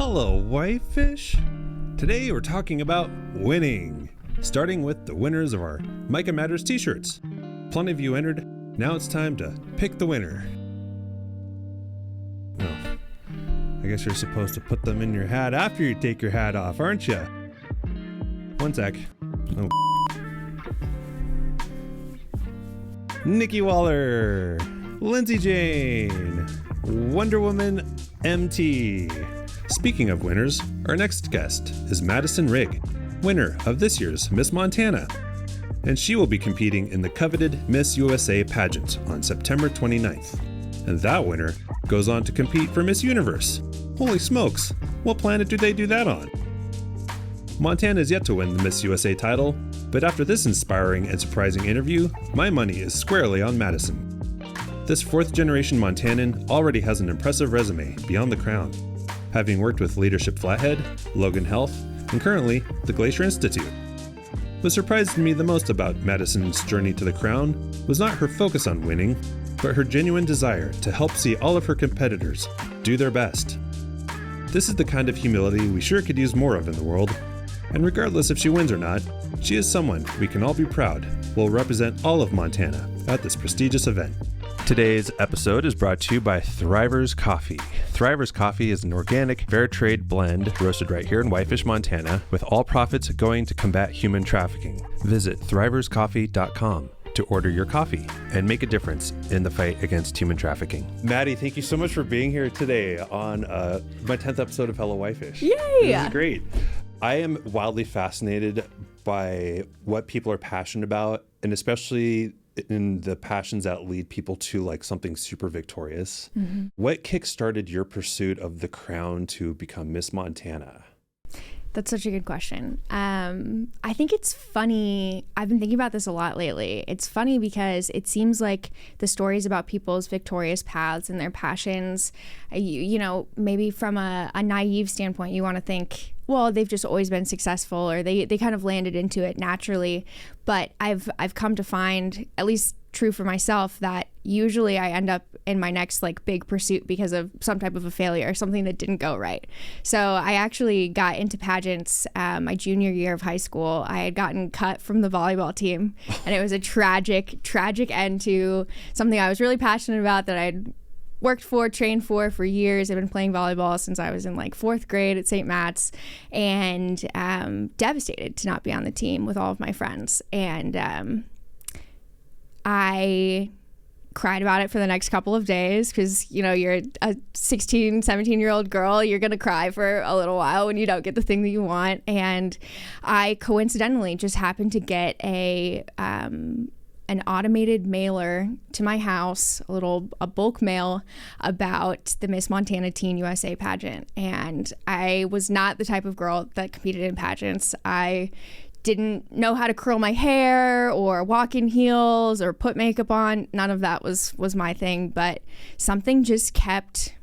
Hello, Whitefish. Today we're talking about winning, starting with the winners of our Micah Matters t-shirts. Plenty of you entered. Now it's time to pick the winner. Oh, I guess you're supposed to put them in your hat after you take your hat off, aren't you? One sec. Oh. Nikki Waller, Lindsay Jane, Wonder Woman MT. Speaking of winners, our next guest is Madyson Rigg, winner of this year's Miss Montana, and she will be competing in the coveted Miss USA pageant on September 29th. And that winner goes on to compete for Miss Universe. Holy smokes, what planet do they do that on? Montana is yet to win the Miss USA title, but after this inspiring and surprising interview, my money is squarely on Madyson. This fourth-generation Montanan already has an impressive resume beyond the crown, having worked with Leadership Flathead, Logan Health, and currently the Glacier Institute. What surprised me the most about Madyson's journey to the crown was not her focus on winning, but her genuine desire to help see all of her competitors do their best. This is the kind of humility we sure could use more of in the world, and regardless if she wins or not, she is someone we can all be proud will represent all of Montana at this prestigious event. Today's episode is brought to you by Thrivers Coffee. Thrivers Coffee is an organic, fair trade blend roasted right here in Whitefish, Montana, with all profits going to combat human trafficking. Visit thriverscoffee.com to order your coffee and make a difference in the fight against human trafficking. Maddie, thank you so much for being here today on my 10th episode of Hello Whitefish. Yay! This is great. I am wildly fascinated by what people are passionate about, and especially in the passions that lead people to like something super victorious. Mm-hmm. What kickstarted your pursuit of the crown to become Miss Montana? That's such a good question. I think it's funny. I've been thinking about this a lot lately. It's funny because it seems like the stories about people's victorious paths and their passions, you know, maybe from a naive standpoint, you want to think, well, they've just always been successful, or they kind of landed into it naturally. But I've come to find, at least true for myself, that usually I end up in my next like big pursuit because of some type of a failure, something that didn't go right. So I actually got into pageants my junior year of high school. I had gotten cut from the volleyball team, and it was a tragic end to something I was really passionate about, that I'd worked for, trained for years. I've been playing volleyball since I was in like 4th grade at St. Matt's, and devastated to not be on the team with all of my friends. And I cried about it for the next couple of days because, you know, you're a 16, 17-year-old girl. You're going to cry for a little while when you don't get the thing that you want. And I coincidentally just happened to get an automated mailer to my house, a bulk mail about the Miss Montana Teen USA pageant. And I was not the type of girl that competed in pageants. I didn't know how to curl my hair or walk in heels or put makeup on. None of that was my thing, but something just kept,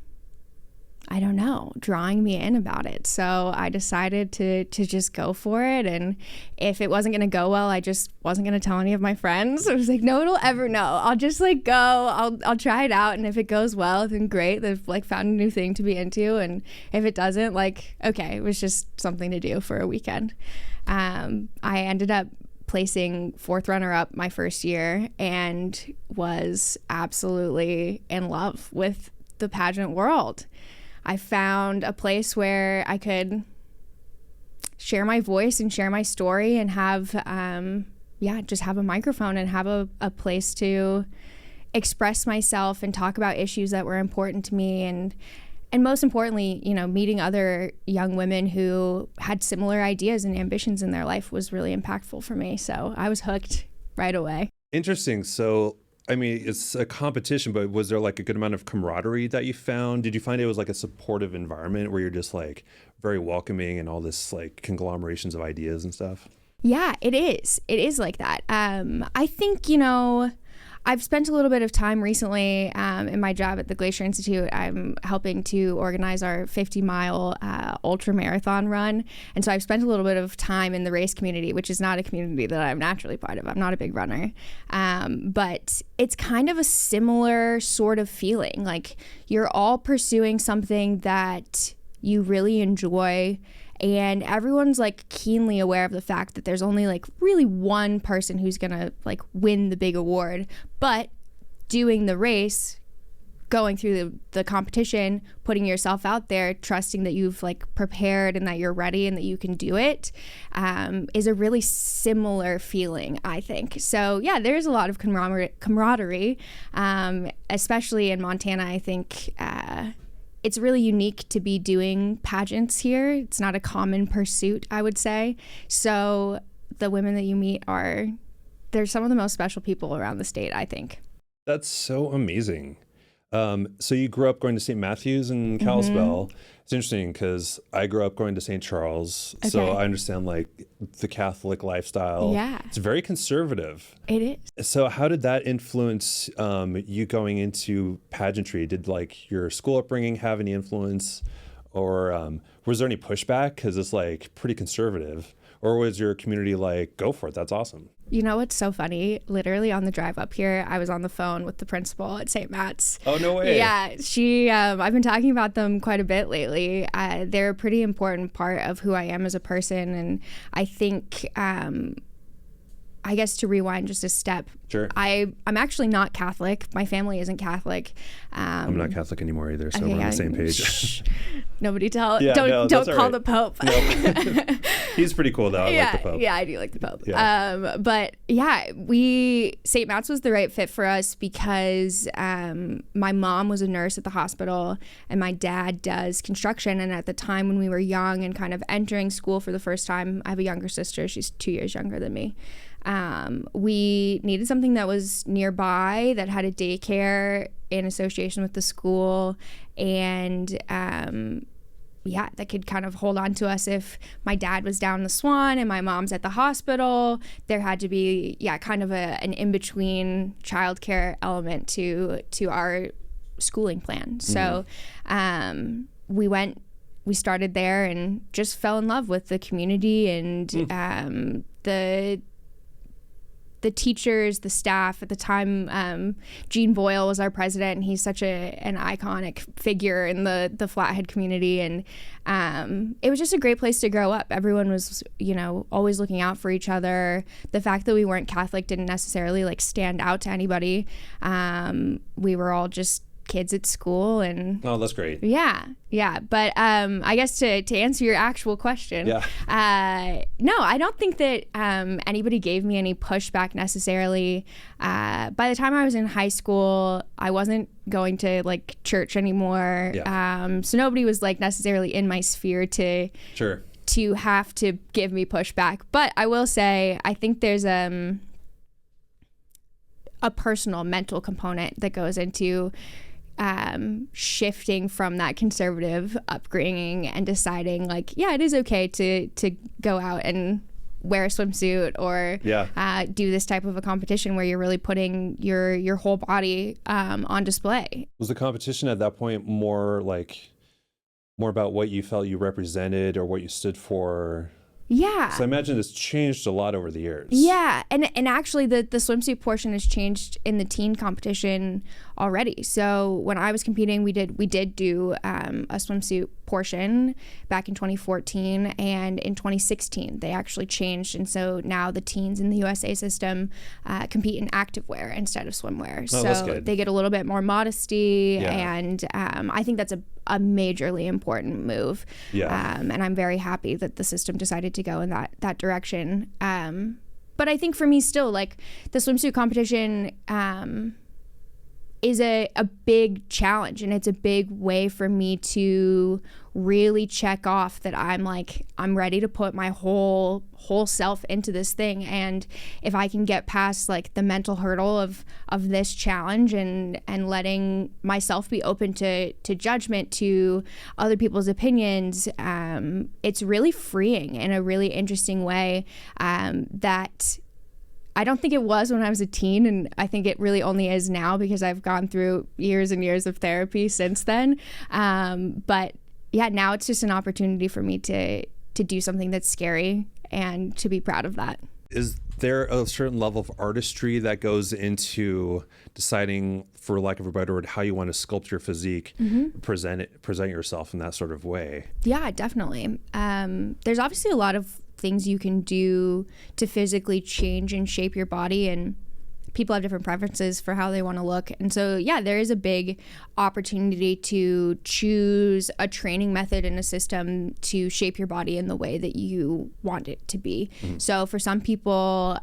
I don't know, drawing me in about it. So I decided to just go for it. And if it wasn't going to go well, I just wasn't going to tell any of my friends. I was like, no one will ever know. I'll just like go, I'll try it out. And if it goes well, then great. They've like found a new thing to be into. And if it doesn't, like, okay, it was just something to do for a weekend. I ended up placing 4th runner-up my first year and was absolutely in love with the pageant world. I found a place where I could share my voice and share my story and have, just have a microphone and have a place to express myself and talk about issues that were important to me. And most importantly, you know, meeting other young women who had similar ideas and ambitions in their life was really impactful for me. So I was hooked right away. Interesting. So, I mean, it's a competition, but was there like a good amount of camaraderie that you found? Did you find it was like a supportive environment where you're just like very welcoming and all this like conglomerations of ideas and stuff? Yeah, it is. It is like that. I think, you know, I've spent a little bit of time recently in my job at the Glacier Institute. I'm helping to organize our 50-mile ultra marathon run. And so I've spent a little bit of time in the race community, which is not a community that I'm naturally part of. I'm not a big runner. But it's kind of a similar sort of feeling. Like you're all pursuing something that you really enjoy, and everyone's like keenly aware of the fact that there's only like really one person who's gonna like win the big award. But doing the race, going through the competition, putting yourself out there, trusting that you've like prepared and that you're ready and that you can do it, is a really similar feeling, I think. So yeah, there's a lot of camaraderie, especially in Montana. I think it's really unique to be doing pageants here. It's not a common pursuit, I would say. So the women that you meet they're some of the most special people around the state, I think. That's so amazing. So you grew up going to St. Matthew's in Kalispell. It's interesting because I grew up going to St. Charles. Okay. So I understand like the Catholic lifestyle. Yeah. It's very conservative. It is. So how did that influence you going into pageantry? Did like your school upbringing have any influence, or was there any pushback? Because it's like pretty conservative. Or was your community like, go for it, that's awesome? You know what's so funny? Literally on the drive up here, I was on the phone with the principal at St. Matt's. Oh, no way. Yeah, I've been talking about them quite a bit lately. They're a pretty important part of who I am as a person. And I think, I guess to rewind just a step, sure. I'm actually not Catholic. My family isn't Catholic. I'm not Catholic anymore either, so we're on the same page. Nobody tell. Yeah, don't call right. the Pope. Nope. He's pretty cool though. I like the Pope. Yeah, I do like the Pope. Yeah. But yeah, St. Matt's was the right fit for us because my mom was a nurse at the hospital and my dad does construction. And at the time when we were young and kind of entering school for the first time, I have a younger sister. She's 2 years younger than me. We needed something that was nearby, that had a daycare in association with the school, and that could kind of hold on to us if my dad was down the Swan and my mom's at the hospital. There had to be kind of an in-between childcare element to our schooling plan. So we started there and just fell in love with the community and the teachers, the staff. At the time, Gene Boyle was our president, and he's such an iconic figure in the Flathead community. And it was just a great place to grow up. Everyone was, always looking out for each other. The fact that we weren't Catholic didn't necessarily like stand out to anybody. We were all just kids at school, and oh, that's great. Yeah. But I guess to answer your actual question, no, I don't think that anybody gave me any pushback necessarily. By the time I was in high school, I wasn't going to like church anymore. So nobody was like necessarily in my sphere to have to give me pushback. But I will say, I think there's a personal mental component that goes into shifting from that conservative upbringing and deciding like, it is okay to go out and wear a swimsuit or do this type of a competition where you're really putting your whole body on display. Was the competition at that point more about what you felt you represented or what you stood for? Yeah. So I imagine it's changed a lot over the years. Yeah. And actually the swimsuit portion has changed in the teen competition already. So when I was competing, we did do a swimsuit portion back in 2014, and in 2016 they actually changed, and so now the teens in the USA system compete in activewear instead of swimwear. So they get a little bit more modesty, and I think that's a majorly important move. And I'm very happy that the system decided to go in that direction. But I think for me still, like, the swimsuit competition is a big challenge, and it's a big way for me to really check off that I'm ready to put my whole self into this thing. And if I can get past like the mental hurdle of this challenge and letting myself be open to judgment, to other people's opinions, it's really freeing in a really interesting way that I don't think it was when I was a teen, and I think it really only is now because I've gone through years and years of therapy since then. But yeah, now it's just an opportunity for me to do something that's scary and to be proud of that. Is there a certain level of artistry that goes into deciding, for lack of a better word, how you want to sculpt your physique, present yourself in that sort of way? Yeah, definitely. There's obviously a lot of things you can do to physically change and shape your body, and people have different preferences for how they want to look. And so, yeah, there is a big opportunity to choose a training method and a system to shape your body in the way that you want it to be. So for some people,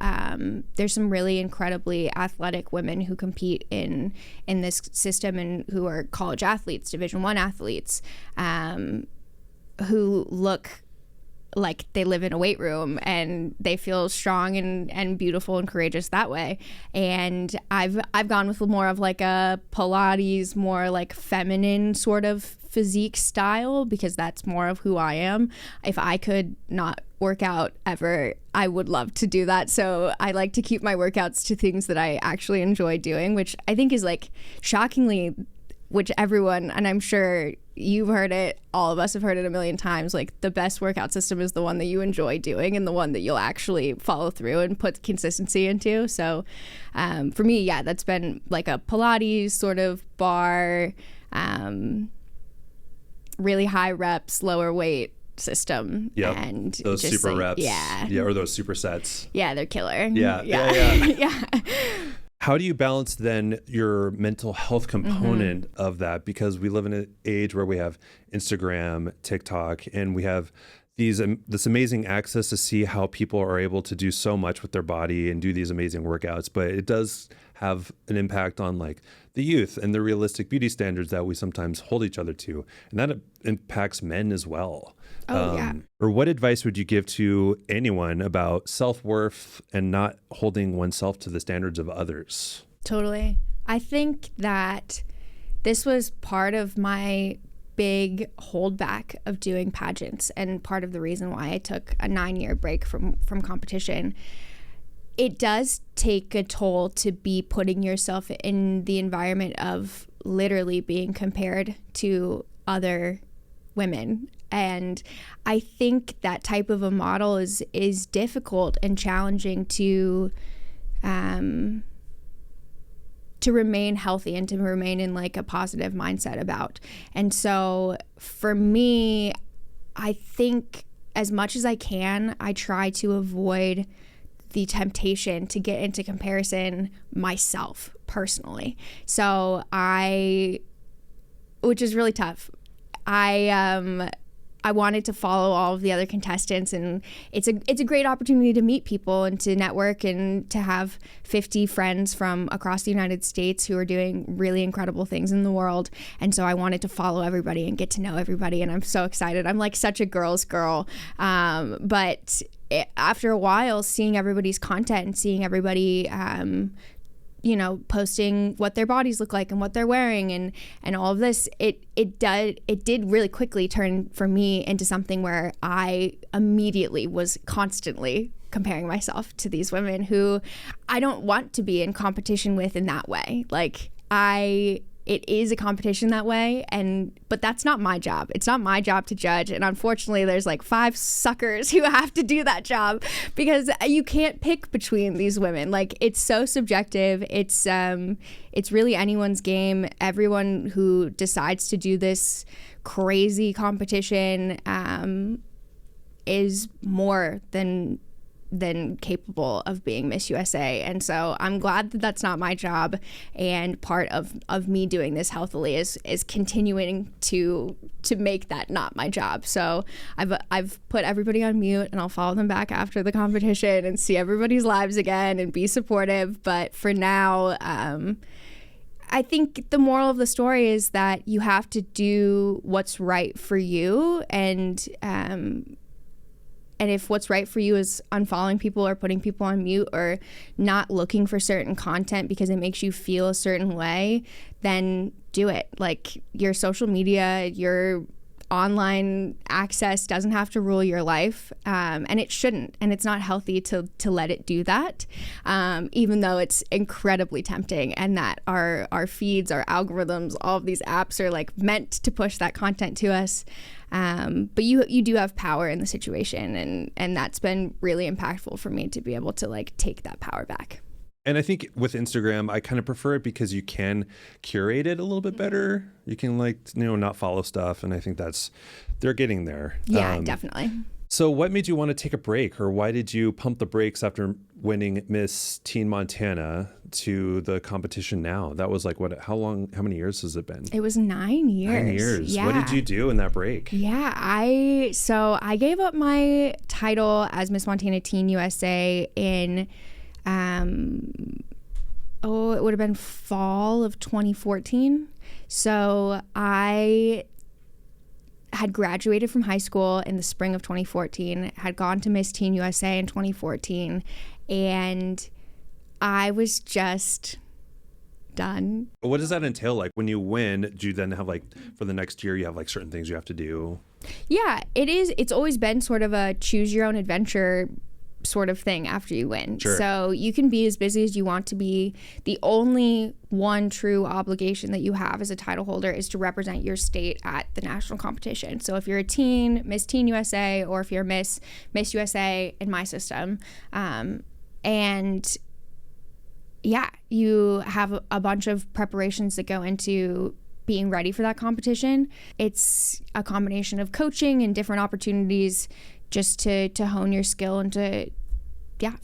there's some really incredibly athletic women who compete in this system and who are college athletes, Division I athletes, who look like they live in a weight room and they feel strong and beautiful and courageous that way. And I've gone with more of like a Pilates, more like feminine sort of physique style, because that's more of who I am. If I could not work out ever, I would love to do that. So I like to keep my workouts to things that I actually enjoy doing, which I think is like shockingly, which everyone, and I'm sure you've heard it, all of us have heard it a million times, like the best workout system is the one that you enjoy doing and the one that you'll actually follow through and put consistency into. So for me, yeah, that's been like a Pilates sort of bar, really high reps, lower weight system. Yep. And those just super like, reps. Yeah, or those super sets. Yeah, they're killer. Yeah. Yeah. How do you balance then your mental health component of that? Because we live in an age where we have Instagram, TikTok, and we have this amazing access to see how people are able to do so much with their body and do these amazing workouts. But it does have an impact on like the youth and the realistic beauty standards that we sometimes hold each other to. And that impacts men as well. Yeah. Or what advice would you give to anyone about self-worth and not holding oneself to the standards of others? Totally. I think that this was part of my big holdback of doing pageants and part of the reason why I took a 9-year break from competition. It does take a toll to be putting yourself in the environment of literally being compared to other women. And I think that type of a model is difficult and challenging to remain healthy and to remain in like a positive mindset about. And so for me, I think as much as I can, I try to avoid the temptation to get into comparison myself personally. So which is really tough. I wanted to follow all of the other contestants, and it's a great opportunity to meet people and to network and to have 50 friends from across the United States who are doing really incredible things in the world. And so I wanted to follow everybody and get to know everybody, and I'm so excited. I'm like such a girl's girl. But after a while, seeing everybody's content and seeing everybody posting what their bodies look like and what they're wearing and all of this, it did really quickly turn for me into something where I immediately was constantly comparing myself to these women who I don't want to be in competition with in that way. Like it is a competition that way, but that's not my job. It's not my job to judge. And unfortunately, there's like 5 suckers who have to do that job because you can't pick between these women. Like, it's so subjective. It's really anyone's game. Everyone who decides to do this crazy competition is more than capable of being Miss USA. And so I'm glad that that's not my job, and part of me doing this healthily is continuing to make that not my job. So I've put everybody on mute, and I'll follow them back after the competition and see everybody's lives again and be supportive. But for now, I think the moral of the story is that you have to do what's right for you, and if what's right for you is unfollowing people or putting people on mute or not looking for certain content because it makes you feel a certain way, then do it. Like, your social media, your online access doesn't have to rule your life, and it shouldn't, and it's not healthy to let it do that, even though it's incredibly tempting, and that our feeds, our algorithms, all of these apps are like meant to push that content to us. But you do have power in the situation, and that's been really impactful for me to be able to like take that power back. And I think with Instagram, I kind of prefer it because you can curate it a little bit better. You can not follow stuff. And I think they're getting there. Yeah, definitely. So what made you want to take a break, or why did you pump the brakes after winning Miss Teen Montana to the competition now? That was like, how many years has it been? It was 9 years. 9 years. Yeah. What did you do in that break? Yeah, I gave up my title as Miss Montana Teen USA in it would have been fall of 2014. So I had graduated from high school in the spring of 2014, had gone to Miss Teen USA in 2014, and I was just done. What does that entail? Like when you win, do you then have for the next year, you have certain things you have to do? Yeah, it is. It's always been sort of a choose your own adventure sort of thing after you win. Sure. So you can be as busy as you want to be. The only one true obligation that you have as a title holder is to represent your state at the national competition. So if you're a teen, Miss Teen USA, or if you're Miss USA in my system, and yeah, you have a bunch of preparations that go into being ready for that competition. It's a combination of coaching and different opportunities just to hone your skill and to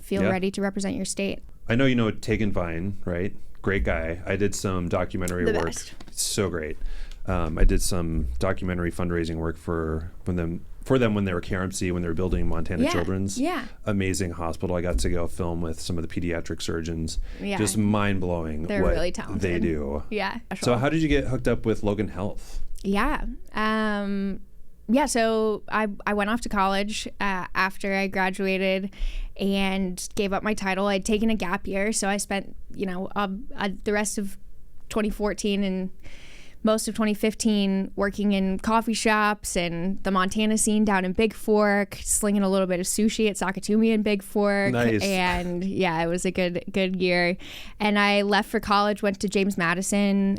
feel ready to represent your state. I know you know Tegan Vine, right? Great guy. I did some documentary work. Best. So great. I did some documentary fundraising work for them when they were KRMC, when they were building Montana Children's. Yeah. Amazing hospital. I got to go film with some of the pediatric surgeons. Yeah. Just mind-blowing. They're what really talented. they do. Yeah. So how did you get hooked up with Logan Health? Yeah. So I went off to college after I graduated and gave up my title. I'd taken a gap year, so I spent, the rest of 2014 and most of 2015 working in coffee shops and the Montana scene down in Big Fork, slinging a little bit of sushi at Sakatumi in Big Fork. Nice. And yeah, it was a good year. And I left for college, went to James Madison,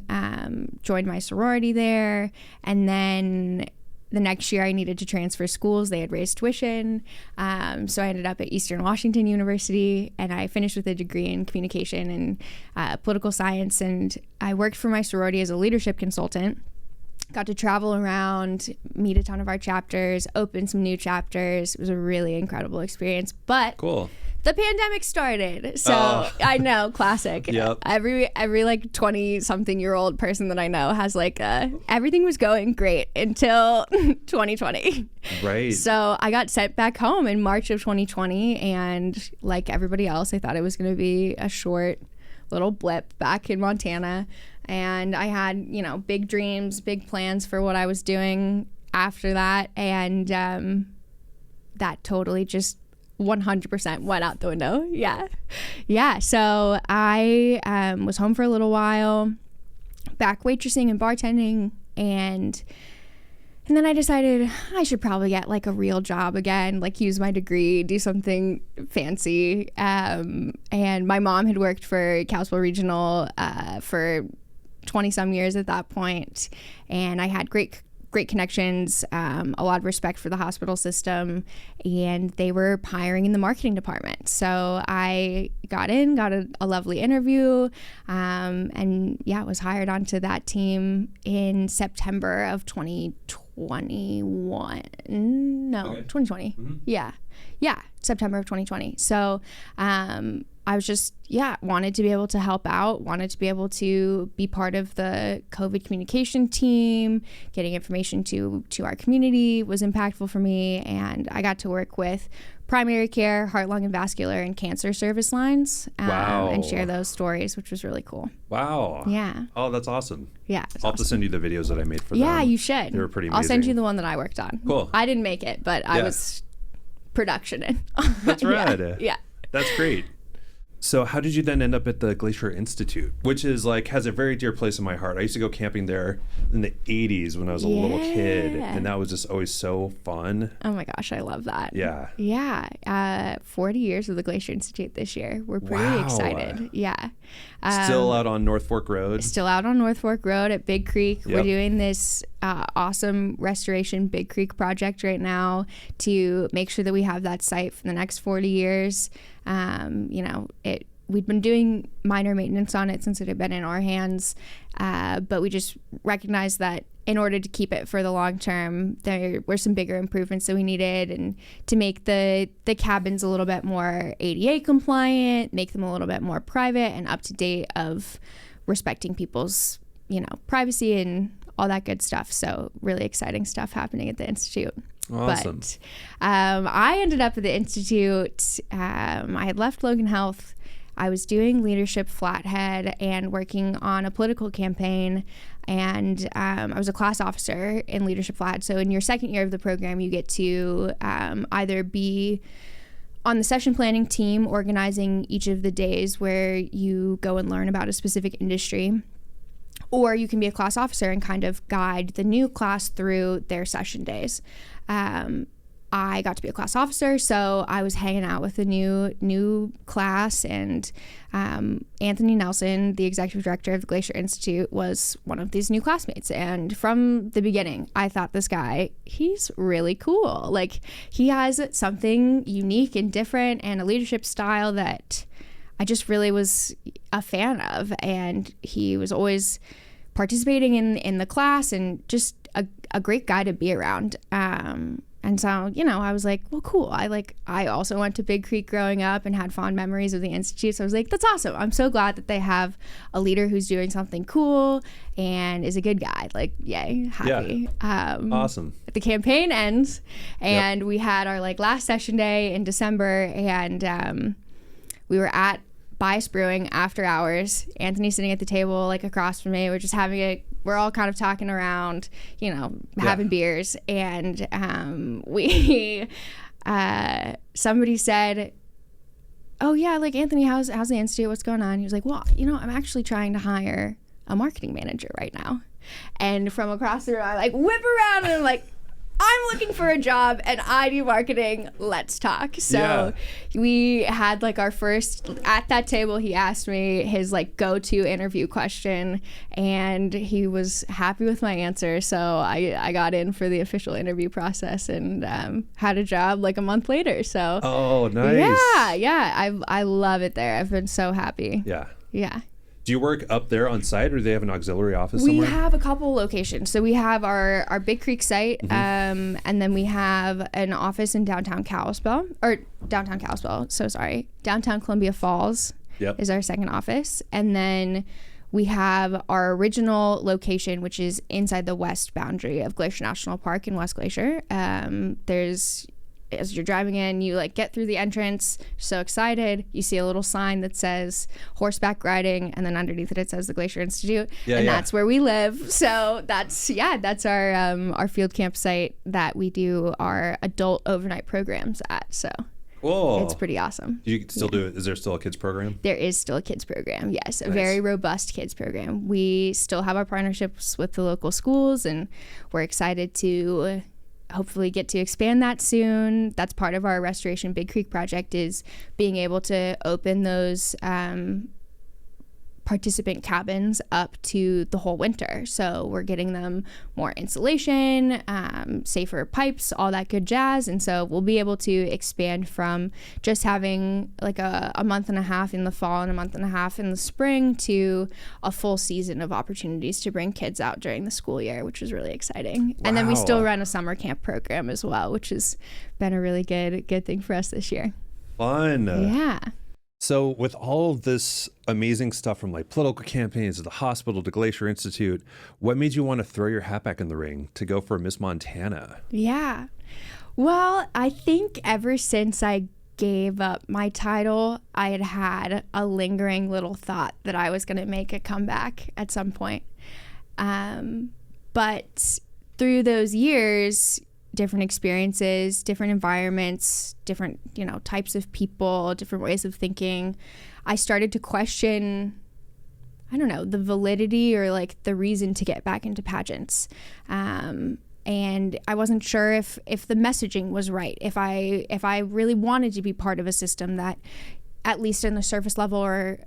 joined my sorority there, and then the next year I needed to transfer schools. They had raised tuition. So I ended up at Eastern Washington University, and I finished with a degree in communication and political science. And I worked for my sorority as a leadership consultant. Got to travel around, meet a ton of our chapters, open some new chapters. It was a really incredible experience. But cool. The pandemic started. So I know, classic. Yep. Every 20-something-year-old person that I know has everything was going great until 2020. Right. So I got sent back home in March of 2020, and like everybody else, I thought it was going to be a short little blip back in Montana. And I had, big dreams, big plans for what I was doing after that. And that totally just 100% went out the window. Yeah. So I was home for a little while, back waitressing and bartending, and then I decided I should probably get a real job again, use my degree, do something fancy. And my mom had worked for Kalispell Regional for 20 some years at that point, and I had great connections, a lot of respect for the hospital system, and they were hiring in the marketing department. So I got a lovely interview, and was hired onto that team in September of 2021. No, okay. 2020. Mm-hmm. Yeah, September of 2020. So I was just, wanted to be able to help out, wanted to be able to be part of the COVID communication team. Getting information to our community was impactful for me, and I got to work with primary care, heart, lung, and vascular, and cancer service lines, and share those stories, which was really cool. Wow. Yeah. Oh, that's awesome. Yeah. I'll have to send you the videos that I made for them. Yeah, you should. They were pretty amazing. I'll send you the one that I worked on. Cool. I didn't make it, but I was production in. That's rad. Yeah. That's great. So how did you then end up at the Glacier Institute, which is like has a very dear place in my heart? I used to go camping there in the 80s when I was a little kid, and that was just always so fun. Oh my gosh, I love that. Yeah. Yeah. 40 years of the Glacier Institute this year. We're pretty excited. Yeah. Still out on North Fork Road? Still out on North Fork Road at Big Creek. Yep. We're doing this awesome restoration Big Creek project right now to make sure that we have that site for the next 40 years. We'd been doing minor maintenance on it since it had been in our hands, but we just recognized that in order to keep it for the long term, there were some bigger improvements that we needed, and to make the cabins a little bit more ADA compliant, make them a little bit more private and up to date of respecting people's, privacy and all that good stuff. So really exciting stuff happening at the Institute. Awesome. But I ended up at the Institute. I had left Logan Health. I was doing Leadership Flathead and working on a political campaign, and I was a class officer in Leadership Flathead. So in your second year of the program, you get to either be on the session planning team, organizing each of the days where you go and learn about a specific industry, or you can be a class officer and kind of guide the new class through their session days. I got to be a class officer, so I was hanging out with the new class, and Anthony Nelson, the executive director of the Glacier Institute, was one of these new classmates. And from the beginning, I thought, this guy, he's really cool. Like, he has something unique and different and a leadership style that I just really was a fan of. And he was always participating in the class, and just a great guy to be around. And so, I was like, well, cool. I also went to Big Creek growing up and had fond memories of the Institute. So I was like, that's awesome. I'm so glad that they have a leader who's doing something cool and is a good guy. Like, yay, happy. Yeah. Awesome. The campaign ends, and we had our last session day in December, and we were at Bias Brewing after hours. Anthony sitting at the table across from me. We're all kind of talking around, having beers, and somebody said, "Oh yeah, Anthony, how's the Institute? What's going on?" He was like, "Well, I'm actually trying to hire a marketing manager right now." And from across the room, I whip around and I'm like, I'm looking for a job and I do marketing. Let's talk. So we had our first, at that table, he asked me his go-to interview question, and he was happy with my answer. So I got in for the official interview process and had a job a month later. So oh, nice. Yeah. I love it there. I've been so happy. Yeah. Do you work up there on site, or do they have an auxiliary office somewhere? We have a couple locations. So we have our Big Creek site, and then we have an office in downtown Kalispell. Downtown Columbia Falls is our second office. And then we have our original location, which is inside the west boundary of Glacier National Park in West Glacier. As you're driving in, you get through the entrance, so excited. You see a little sign that says horseback riding, and then underneath it says the Glacier Institute, that's where we live. So that's our field campsite that we do our adult overnight programs at. So whoa, it's pretty awesome. You can still do it. Is there still a kids program? There is still a kids program. Yes, a nice. Very robust kids program. We still have our partnerships with the local schools, and we're excited to hopefully get to expand that soon. That's part of our Restoration Big Creek project, is being able to open those participant cabins up to the whole winter. So we're getting them more insulation, safer pipes, all that good jazz. And so we'll be able to expand from just having a month and a half in the fall and a month and a half in the spring to a full season of opportunities to bring kids out during the school year, which is really exciting. Wow. And then we still run a summer camp program as well, which has been a really good thing for us this year. Fun. Yeah. So with all of this amazing stuff, from political campaigns to the hospital to Glacier Institute, what made you want to throw your hat back in the ring to go for Miss Montana? Yeah. Well, I think ever since I gave up my title, I had a lingering little thought that I was going to make a comeback at some point. But through those years, different experiences, different environments, different, types of people, different ways of thinking, I started to question, I don't know, the validity or like the reason to get back into pageants. And I wasn't sure if the messaging was right, if I really wanted to be part of a system that, at least in the surface level or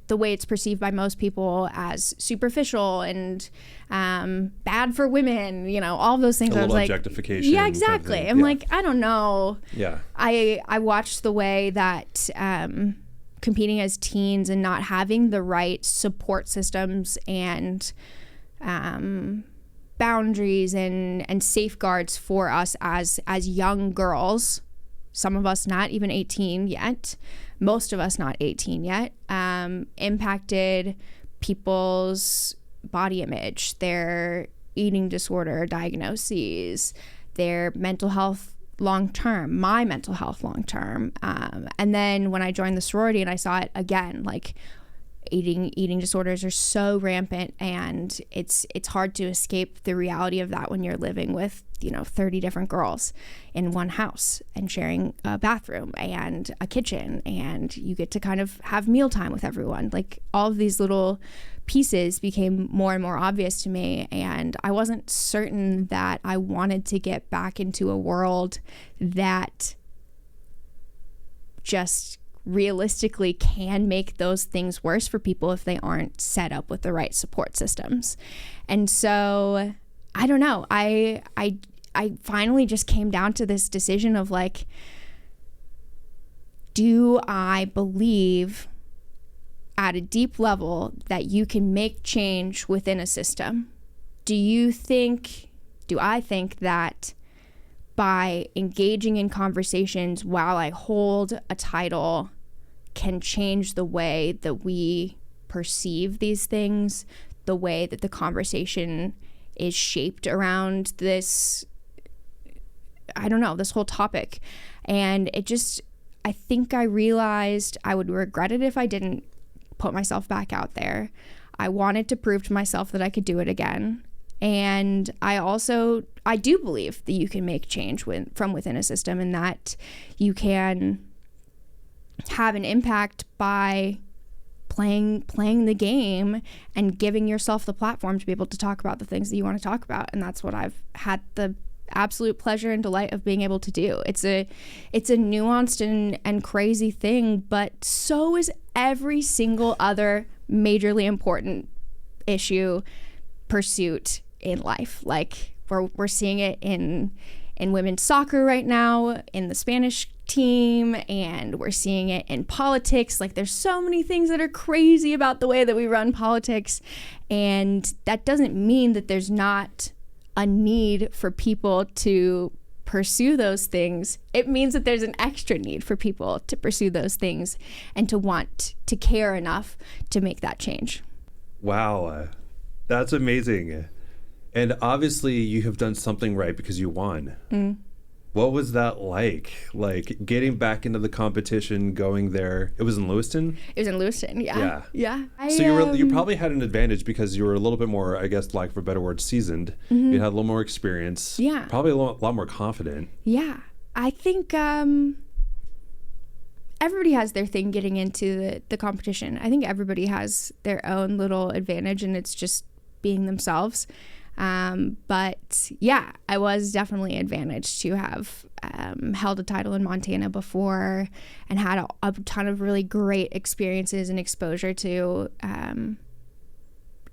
the way it's perceived by most people, as superficial and bad for women, all of those things. A I was little like, objectification. yeah, exactly. I'm like, I don't know. Yeah. I watched the way that competing as teens and not having the right support systems and boundaries and safeguards for us as young girls, some of us not even 18 yet, most of us not 18 yet, impacted people's body image, their eating disorder diagnoses, their mental health long-term, my mental health long-term. And then when I joined the sorority and I saw it again, like eating disorders are so rampant, and it's hard to escape the reality of that when you're living with 30 different girls in one house and sharing a bathroom and a kitchen, and you get to kind of have mealtime with everyone. Like, all of these little pieces became more and more obvious to me, and I wasn't certain that I wanted to get back into a world that just realistically can make those things worse for people if they aren't set up with the right support systems. And so I don't know, I finally just came down to this decision of like, do I believe at a deep level that you can make change within a system? Do I think that by engaging in conversations while I hold a title can change the way that we perceive these things, the way that the conversation is shaped around this, I don't know, this whole topic? And I think I realized I would regret it if I didn't put myself back out there. I wanted to prove to myself that I could do it again. And I do believe that you can make change from within a system, and that you can have an impact by playing the game and giving yourself the platform to be able to talk about the things that you want to talk about. And that's what I've had the absolute pleasure and delight of being able to do. It's a nuanced and crazy thing, but so is every single other majorly important pursuit in life. Like, we're seeing it in women's soccer right now, in the Spanish team, and we're seeing it in politics. Like, there's so many things that are crazy about the way that we run politics, and that doesn't mean that there's not a need for people to pursue those things. It means that there's an extra need for people to pursue those things and to want to care enough to make that change. Wow, that's amazing. And obviously you have done something right because you won. What was that like getting back into the competition, going there? It was in Lewiston? It was in Lewiston, yeah. So you probably had an advantage because you were a little bit more, I guess, like, for a better word, seasoned. You had a little more experience. Yeah. Probably a lot more confident. Yeah. I think everybody has their thing getting into the competition. I think everybody has their own little advantage, and it's just being themselves. But yeah, I was definitely advantaged to have held a title in Montana before and had a ton of really great experiences and exposure to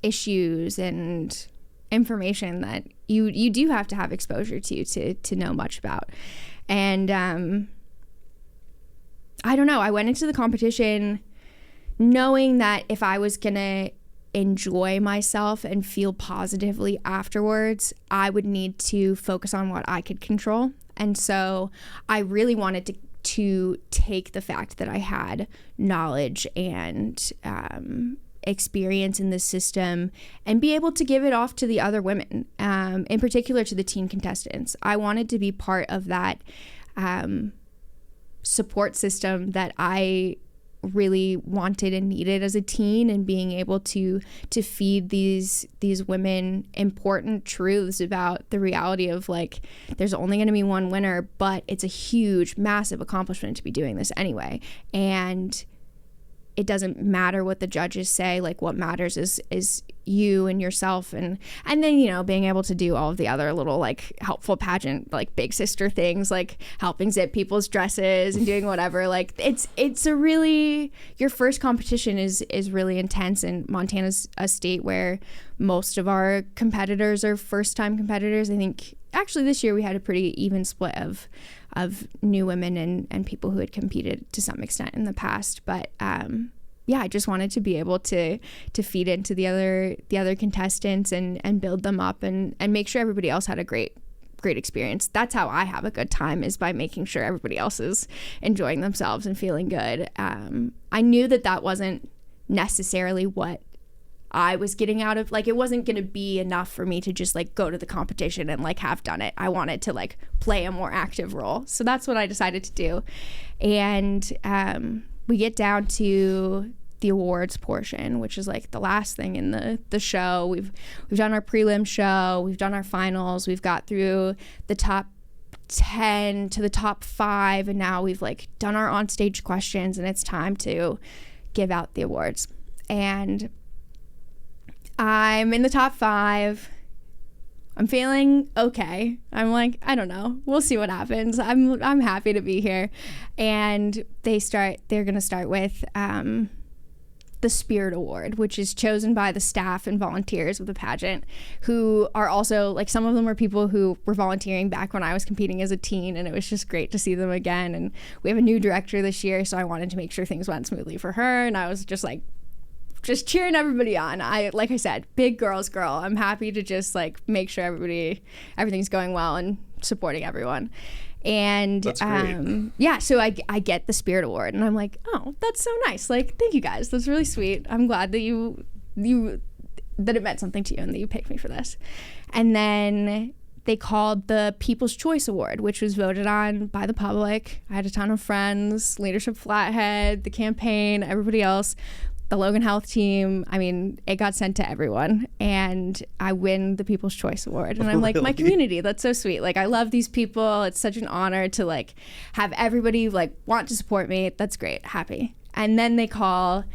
issues and information that you do have to have exposure to know much about. And I don't know, I went into the competition knowing that if I was gonna enjoy myself and feel positively afterwards, I would need to focus on what I could control. And so I really wanted to take the fact that I had knowledge and experience in this system and be able to give it off to the other women, in particular to the teen contestants. I wanted to be part of that support system that I really wanted and needed as a teen, and being able to feed these women important truths about the reality of like, there's only going to be one winner, but it's a huge, massive accomplishment to be doing this anyway. And it doesn't matter what the judges say. Like, what matters is you and yourself, and then, you know, being able to do all of the other little like helpful pageant like big sister things, like helping zip people's dresses and doing whatever. Like, it's a really, your first competition is really intense, and Montana's a state where most of our competitors are first time competitors. I think actually this year we had a pretty even split of new women and people who had competed to some extent in the past. But yeah, I just wanted to be able to feed into the other contestants and build them up and make sure everybody else had a great experience. That's how I have a good time, is by making sure everybody else is enjoying themselves and feeling good. I knew that wasn't necessarily what I was getting out of, like, it wasn't going to be enough for me to just like go to the competition and like have done it. I wanted to like play a more active role. So that's what I decided to do. And we get down to the awards portion, which is like the last thing in the show. We've done our prelim show, we've done our finals, we've got through the top 10 to the top 5, and now we've like done our onstage questions, and it's time to give out the awards. And I'm in the top 5. I'm feeling okay. I'm like, I don't know. We'll see what happens. I'm happy to be here. And they're going to start with the Spirit Award, which is chosen by the staff and volunteers of the pageant, who are also, like, some of them are people who were volunteering back when I was competing as a teen, and it was just great to see them again. And we have a new director this year, so I wanted to make sure things went smoothly for her. And I was just like, just cheering everybody on. Like I said, big girl's girl. I'm happy to just like make sure everything's going well and supporting everyone. And that's great. Yeah, so I get the Spirit Award, and I'm like, oh, that's so nice. Like, thank you guys. That's really sweet. I'm glad that that it meant something to you and that you picked me for this. And then they called the People's Choice Award, which was voted on by the public. I had a ton of friends, Leadership Flathead, the campaign, everybody else. The Logan Health team, I mean, it got sent to everyone, and I win the People's Choice Award. And I'm like, my community, that's so sweet. Like, I love these people. It's such an honor to like have everybody like want to support me. That's great. Happy. And then they call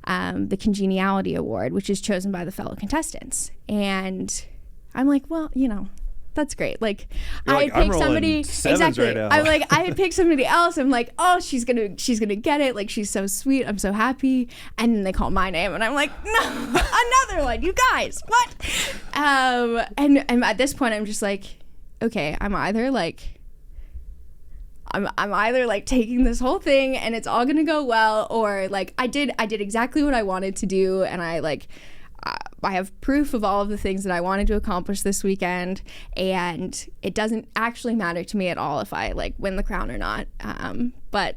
the Congeniality Award, which is chosen by the fellow contestants. And I'm like, well, you know, that's great. Like, I had picked somebody exactly. Right now. I'm like, I had picked somebody else. I'm like, oh, she's gonna get it. Like, she's so sweet. I'm so happy. And then they call my name, and I'm like, no, another one. You guys, what? And at this point, I'm just like, okay, I'm either like taking this whole thing and it's all gonna go well, or like I did exactly what I wanted to do, and I have proof of all of the things that I wanted to accomplish this weekend, and it doesn't actually matter to me at all if I like win the crown or not. But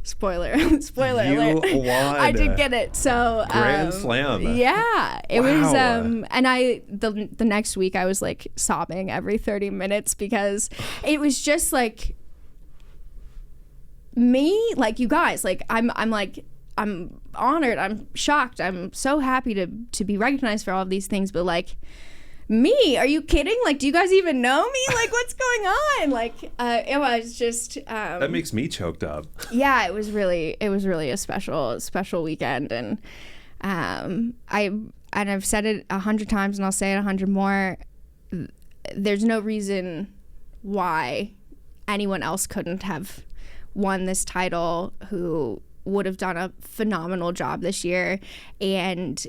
spoiler alert, won. I did get it. So Grand slam. Yeah, it Wow. was. And the next week I was like sobbing every 30 minutes because it was just like me, like, you guys, like I'm honored, I'm shocked, I'm so happy to be recognized for all of these things, but like, me, are you kidding? Like, do you guys even know me? Like, what's going on? Like, it was just that makes me choked up. Yeah, it was really a special weekend. And I've said it 100 times, and I'll say it 100 more. There's no reason why anyone else couldn't have won this title who would have done a phenomenal job this year. And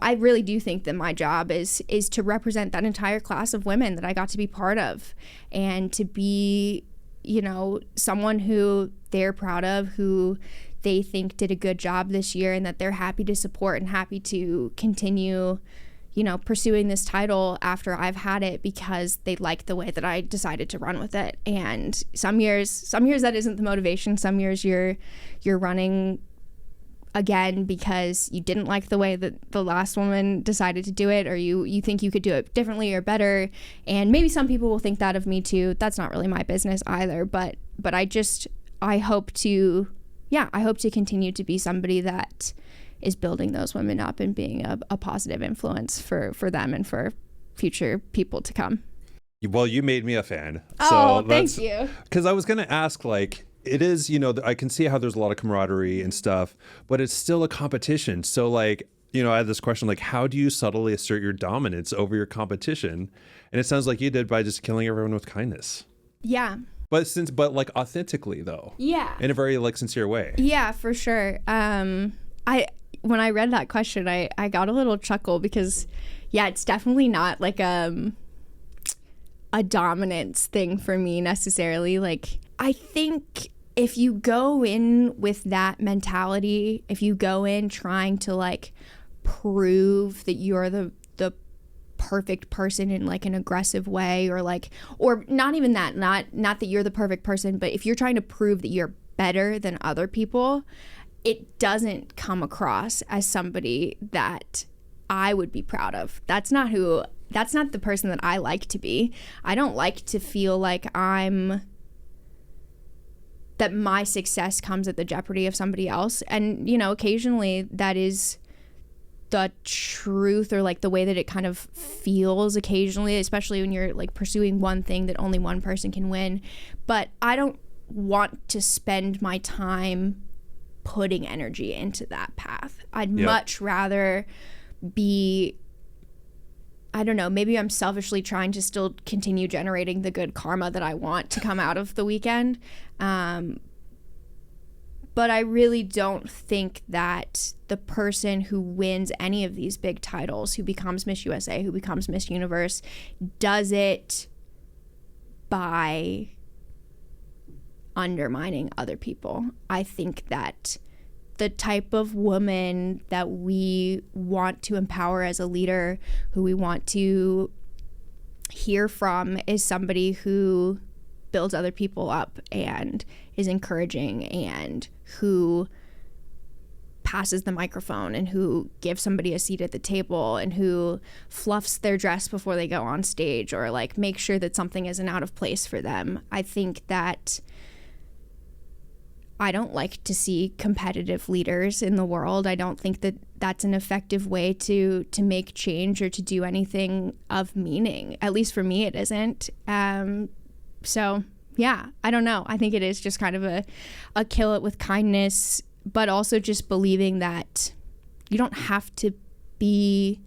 I really do think that my job is to represent that entire class of women that I got to be part of, and to be, you know, someone who they're proud of, who they think did a good job this year, and that they're happy to support and happy to continue, you know, pursuing this title after I've had it, because they like the way that I decided to run with it. And some years that isn't the motivation. Some years you're running again because you didn't like the way that the last woman decided to do it, or you think you could do it differently or better. And maybe some people will think that of me too. That's not really my business either. But I hope to yeah, I hope to continue to be somebody that is building those women up and being a positive influence for them and for future people to come. Well, you made me a fan. Oh, so thank you. Because I was going to ask, like, it is, you know, I can see how there's a lot of camaraderie and stuff, but it's still a competition. So, like, you know, I had this question, like, how do you subtly assert your dominance over your competition? And it sounds like you did by just killing everyone with kindness. Yeah. But like authentically, though. Yeah. In a very, like, sincere way. Yeah, for sure. When I read that question, I got a little chuckle because, yeah, it's definitely not like a dominance thing for me necessarily. Like, I think if you go in with that mentality, if you go in trying to like prove that you're the perfect person in like an aggressive way, or not even that, not that you're the perfect person, but if you're trying to prove that you're better than other people, it doesn't come across as somebody that I would be proud of. That's not the person that I like to be. I don't like to feel like that my success comes at the jeopardy of somebody else. And, you know, occasionally that is the truth, or like the way that it kind of feels occasionally, especially when you're like pursuing one thing that only one person can win. But I don't want to spend my time putting energy into that path. I'd much rather be, I don't know, maybe I'm selfishly trying to still continue generating the good karma that I want to come out of the weekend. But I really don't think that the person who wins any of these big titles, who becomes Miss USA, who becomes Miss Universe, does it by undermining other people. I think that the type of woman that we want to empower as a leader, who we want to hear from, is somebody who builds other people up and is encouraging, and who passes the microphone, and who gives somebody a seat at the table, and who fluffs their dress before they go on stage, or like make sure that something isn't out of place for them. I think that I don't like to see competitive leaders in the world. I don't think that that's an effective way to make change or to do anything of meaning. At least for me, it isn't. So yeah, I don't know. I think it is just kind of a kill it with kindness, but also just believing that you don't have to be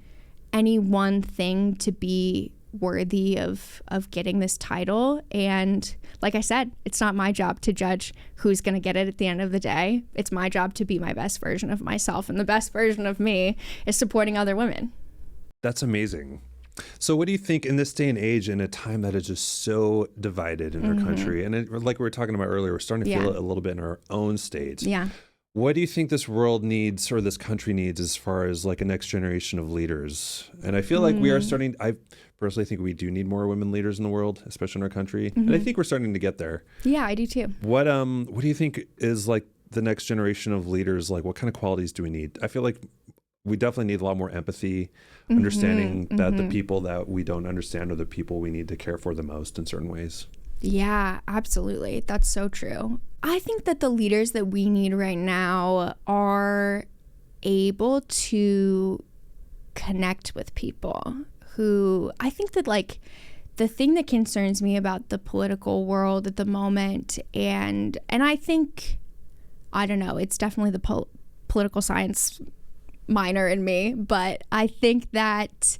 any one thing to be worthy of getting this title. And like I said, it's not my job to judge who's going to get it at the end of the day. It's my job to be my best version of myself, and the best version of me is supporting other women. That's amazing. So what do you think in this day and age, in a time that is just so divided in our country, and like we were talking about earlier, we're starting to feel it a little bit in our own states. Yeah. What do you think this world needs, or this country needs, as far as like a next generation of leaders? And I feel like we are starting, I personally think we do need more women leaders in the world, especially in our country. And I think we're starting to get there. Yeah, I do too. What do you think is like the next generation of leaders? Like, what kind of qualities do we need? I feel like we definitely need a lot more empathy, understanding that the people that we don't understand are the people we need to care for the most in certain ways. Yeah, absolutely. That's so true. I think that the leaders that we need right now are able to connect with people who, I think that like the thing that concerns me about the political world at the moment, and I think, I don't know, it's definitely the political science minor in me, but I think that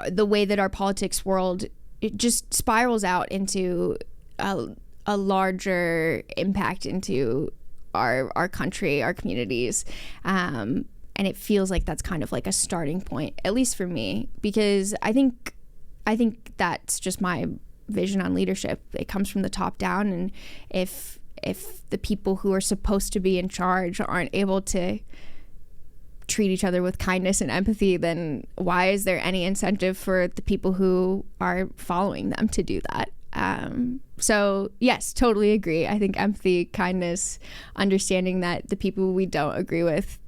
the way that our politics world, it just spirals out into a larger impact into our country, our communities. And it feels like that's kind of like a starting point, at least for me, because I think that's just my vision on leadership. It comes from the top down. And if the people who are supposed to be in charge aren't able to treat each other with kindness and empathy, then why is there any incentive for the people who are following them to do that? So yes, totally agree. I think empathy, kindness, understanding that the people we don't agree with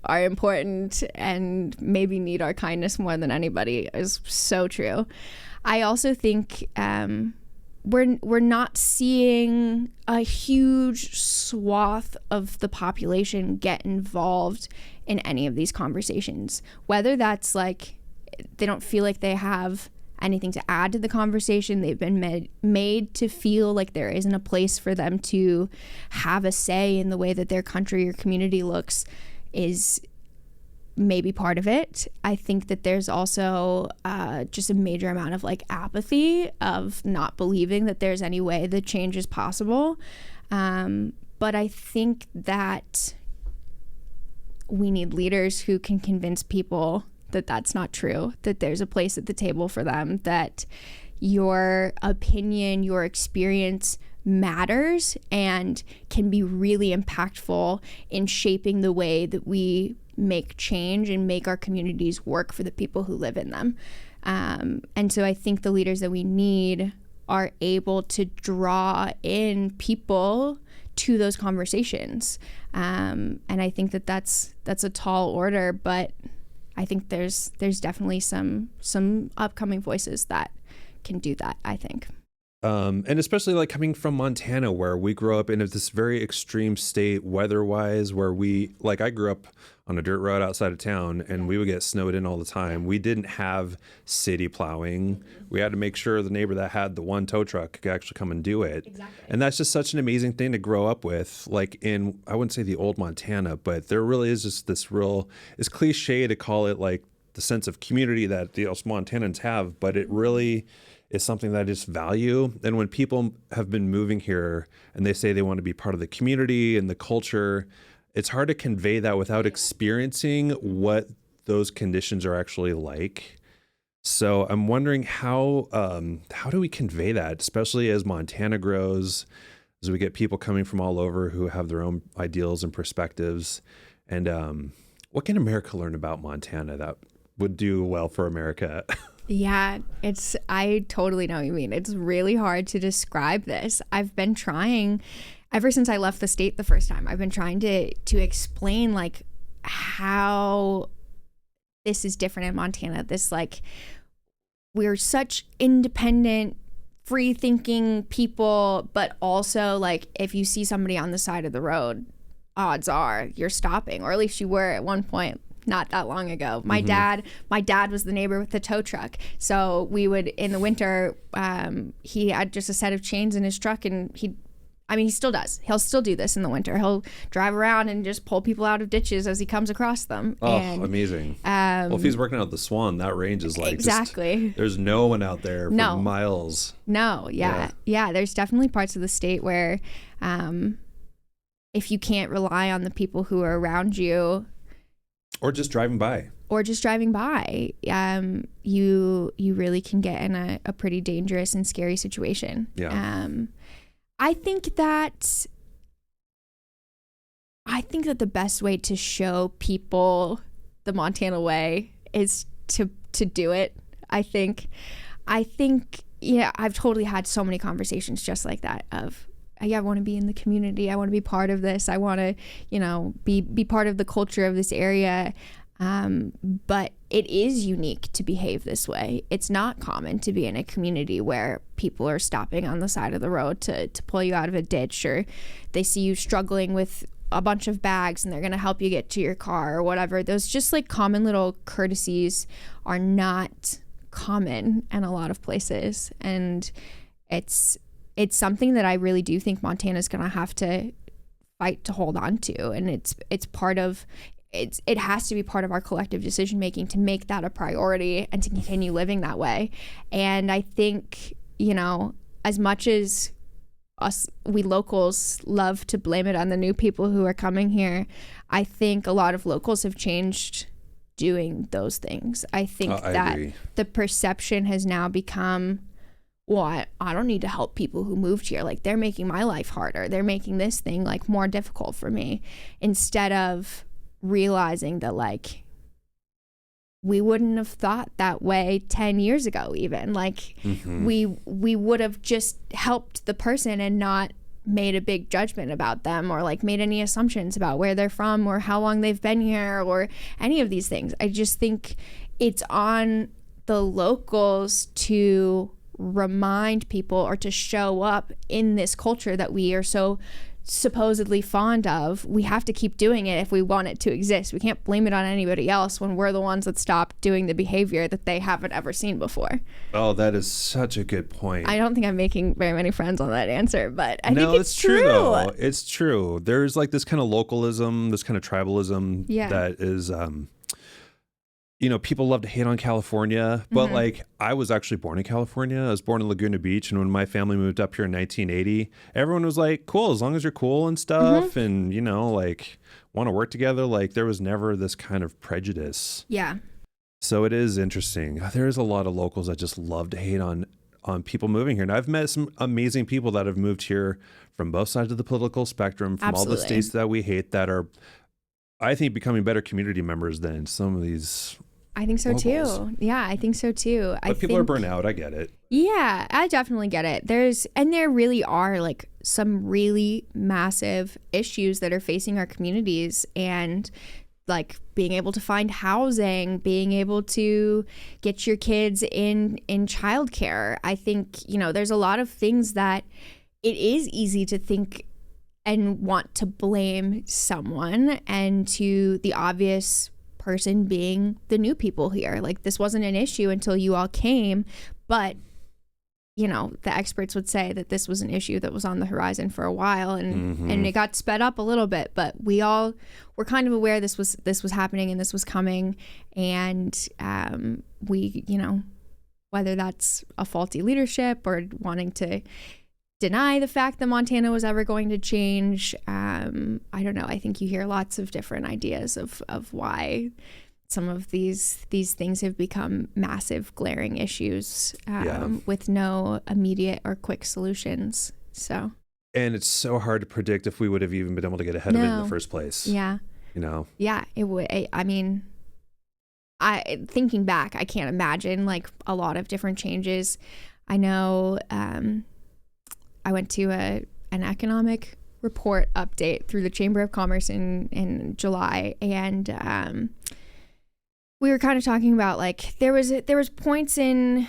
are important and maybe need our kindness more than anybody is so true. I also think we're not seeing a huge swath of the population get involved in any of these conversations, whether that's like they don't feel like they have anything to add to the conversation. They've been made to feel like there isn't a place for them to have a say in the way that their country or community looks, is maybe part of it. I think that there's also just a major amount of like apathy, of not believing that there's any way that change is possible. But I think that we need leaders who can convince people that that's not true, that there's a place at the table for them, that your opinion, your experience matters and can be really impactful in shaping the way that we make change and make our communities work for the people who live in them. And so I think the leaders that we need are able to draw in people to those conversations. And I think that that's a tall order, but I think there's definitely some upcoming voices that can do that, I think. And especially like coming from Montana, where we grew up in this very extreme state weather-wise, where I grew up on a dirt road outside of town and we would get snowed in all the time. We didn't have city plowing. We had to make sure the neighbor that had the one tow truck could actually come and do it. Exactly. And that's just such an amazing thing to grow up with, like in, I wouldn't say the old Montana, but there really is just this real, it's cliche to call it like the sense of community that the Montanans have, but it really is something that I just value. And when people have been moving here and they say they want to be part of the community and the culture, it's hard to convey that without experiencing what those conditions are actually like. So I'm wondering how do we convey that, especially as Montana grows, as we get people coming from all over who have their own ideals and perspectives. And what can America learn about Montana that would do well for America? Yeah, I totally know what you mean. It's really hard to describe this. I've been trying, ever since I left the state the first time, I've been trying to explain like how this is different in Montana. This like, we're such independent, free thinking people, but also like if you see somebody on the side of the road, odds are you're stopping, or at least you were at one point. Not that long ago. My dad was the neighbor with the tow truck. So we would, in the winter, he had just a set of chains in his truck, and he still does. He'll still do this in the winter. He'll drive around and just pull people out of ditches as he comes across them. Oh, amazing. Well, if he's working out the Swan, that range is like exactly. There's no one out there for miles. No, yeah. There's definitely parts of the state where if you can't rely on the people who are around you, or just driving by, you really can get in a pretty dangerous and scary situation. Yeah. I think that the best way to show people the Montana way is to do it. I think I've totally had so many conversations just like that of, I want to be in the community. I want to be part of this. I want to, be part of the culture of this area. But it is unique to behave this way. It's not common to be in a community where people are stopping on the side of the road to pull you out of a ditch, or they see you struggling with a bunch of bags and they're going to help you get to your car or whatever. Those just like common little courtesies are not common in a lot of places. And it's something that I really do think Montana's going to have to fight to hold on to. And it has to be part of our collective decision making to make that a priority and to continue living that way. And I think, as much as we locals love to blame it on the new people who are coming here, I think a lot of locals have changed doing those things. I think that agree. The perception has now become, well, I don't need to help people who moved here. Like, they're making my life harder. They're making this thing like more difficult for me, instead of realizing that like we wouldn't have thought that way 10 years ago even. Like we would have just helped the person and not made a big judgment about them, or like made any assumptions about where they're from or how long they've been here or any of these things. I just think it's on the locals to remind people or to show up in this culture that we are so supposedly fond of. We have to keep doing it if we want it to exist. We can't blame it on anybody else when we're the ones that stop doing the behavior that they haven't ever seen before. Oh, that is such a good point. I don't think I'm making very many friends on that answer, but I think it's true though. It's true. There's like this kind of localism, this kind of tribalism that is people love to hate on California, but like I was actually born in California. I was born in Laguna Beach, and when my family moved up here in 1980, everyone was like, cool, as long as you're cool and stuff, and like want to work together. Like there was never this kind of prejudice. Yeah. So it is interesting. There's a lot of locals that just love to hate on people moving here. And I've met some amazing people that have moved here from both sides of the political spectrum, from all the states that we hate, that are, I think, becoming better community members than some of these. I think so locals. too. Yeah, I think so too. But people are burnt out. I get it. Yeah, I definitely get it. There really are like some really massive issues that are facing our communities, and like being able to find housing, being able to get your kids in childcare. I think, there's a lot of things that it is easy to think and want to blame someone, and to the obvious person being the new people here. Like this wasn't an issue until you all came, but the experts would say that this was an issue that was on the horizon for a while, and it got sped up a little bit, but we all were kind of aware this was happening and this was coming, and we whether that's a faulty leadership or wanting to deny the fact that Montana was ever going to change. I don't know. I think you hear lots of different ideas of why some of these things have become massive, glaring issues with no immediate or quick solutions. So. And it's so hard to predict if we would have even been able to get ahead of it in the first place. Yeah. Yeah, it would. I mean, thinking back, I can't imagine like a lot of different changes. I know. I went to an economic report update through the Chamber of Commerce in July, and we were kind of talking about like there was points in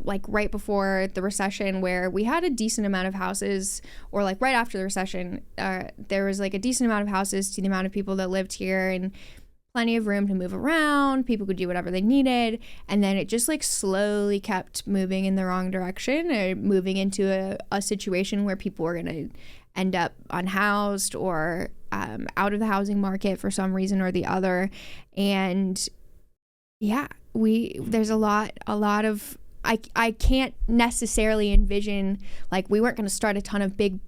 like right before the recession where we had a decent amount of houses, or like right after the recession, there was like a decent amount of houses to the amount of people that lived here, and plenty of room to move around. People could do whatever they needed. And then it just like slowly kept moving in the wrong direction, or moving into a situation where people were going to end up unhoused or out of the housing market for some reason or the other. And yeah, there's a lot of, I can't necessarily envision, like we weren't going to start a ton of big